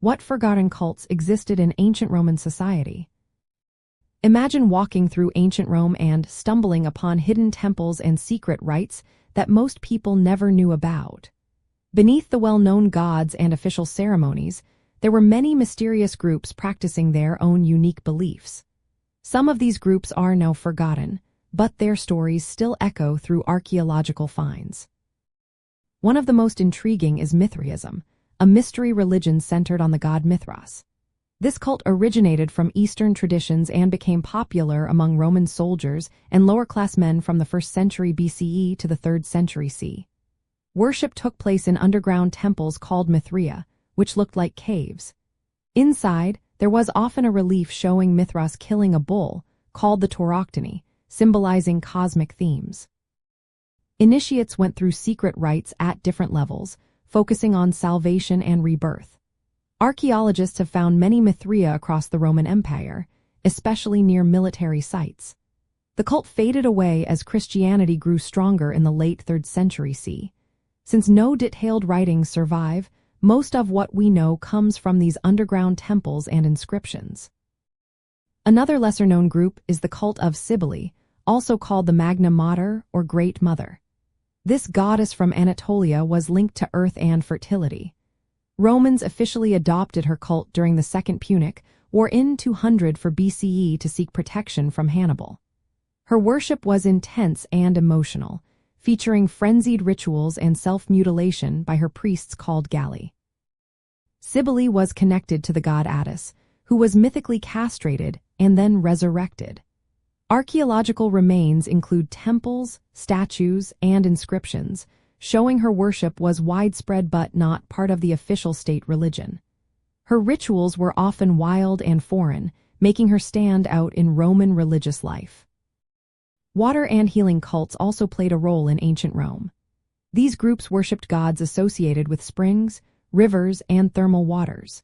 What forgotten cults existed in ancient Roman society? Imagine walking through ancient Rome and stumbling upon hidden temples and secret rites that most people never knew about. Beneath the well-known gods and official ceremonies, there were many mysterious groups practicing their own unique beliefs. Some of these groups are now forgotten, but their stories still echo through archaeological finds. One of the most intriguing is Mithraism, a mystery religion centered on the god Mithras. This cult originated from Eastern traditions and became popular among Roman soldiers and lower-class men from the 1st century BCE to the 3rd century CE. Worship took place in underground temples called Mithraea, which looked like caves. Inside, there was often a relief showing Mithras killing a bull, called the tauroctony, symbolizing cosmic themes. Initiates went through secret rites at different levels, focusing on salvation and rebirth. Archaeologists have found many Mithraea across the Roman Empire, especially near military sites. The cult faded away as Christianity grew stronger in the late 3rd century CE. Since no detailed writings survive, most of what we know comes from these underground temples and inscriptions. Another lesser-known group is the cult of Cybele, also called the Magna Mater or Great Mother. This goddess from Anatolia was linked to earth and fertility. Romans officially adopted her cult during the Second Punic War in 200 for BCE to seek protection from Hannibal. Her worship was intense and emotional, featuring frenzied rituals and self-mutilation by her priests called Galli. Cybele was connected to the god Attis, who was mythically castrated and then resurrected. Archaeological remains include temples, statues, and inscriptions, showing her worship was widespread but not part of the official state religion. Her rituals were often wild and foreign, making her stand out in Roman religious life. Water and healing cults also played a role in ancient Rome. These groups worshipped gods associated with springs, rivers, and thermal waters.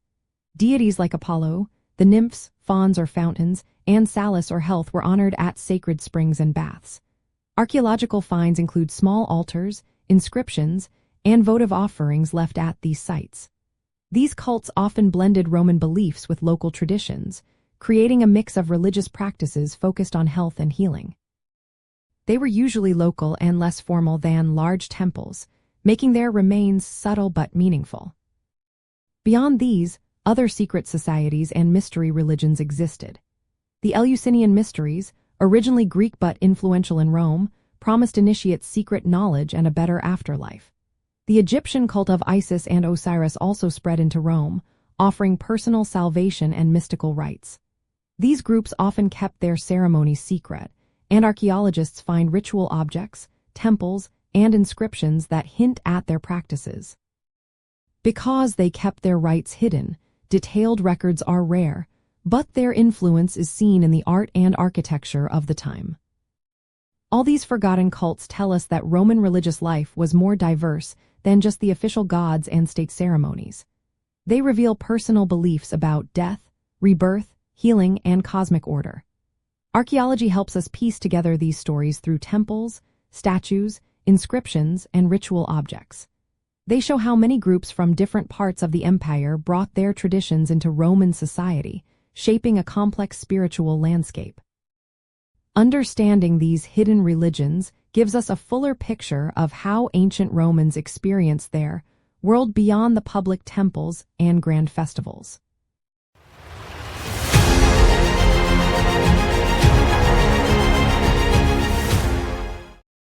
Deities like Apollo, the nymphs, fauns or fountains, and Salus or health were honored at sacred springs and baths. Archaeological finds include small altars, inscriptions, and votive offerings left at these sites. These cults often blended Roman beliefs with local traditions, creating a mix of religious practices focused on health and healing. They were usually local and less formal than large temples, making their remains subtle but meaningful. Beyond these, other secret societies and mystery religions existed. The Eleusinian Mysteries, originally Greek but influential in Rome, promised initiates secret knowledge and a better afterlife. The Egyptian cult of Isis and Osiris also spread into Rome, offering personal salvation and mystical rites. These groups often kept their ceremonies secret, and archaeologists find ritual objects, temples, and inscriptions that hint at their practices. Because they kept their rites hidden, detailed records are rare, but their influence is seen in the art and architecture of the time. All these forgotten cults tell us that Roman religious life was more diverse than just the official gods and state ceremonies. They reveal personal beliefs about death, rebirth, healing, and cosmic order. Archaeology helps us piece together these stories through temples, statues, inscriptions, and ritual objects. They show how many groups from different parts of the empire brought their traditions into Roman society, shaping a complex spiritual landscape. Understanding these hidden religions gives us a fuller picture of how ancient Romans experienced their world beyond the public temples and grand festivals.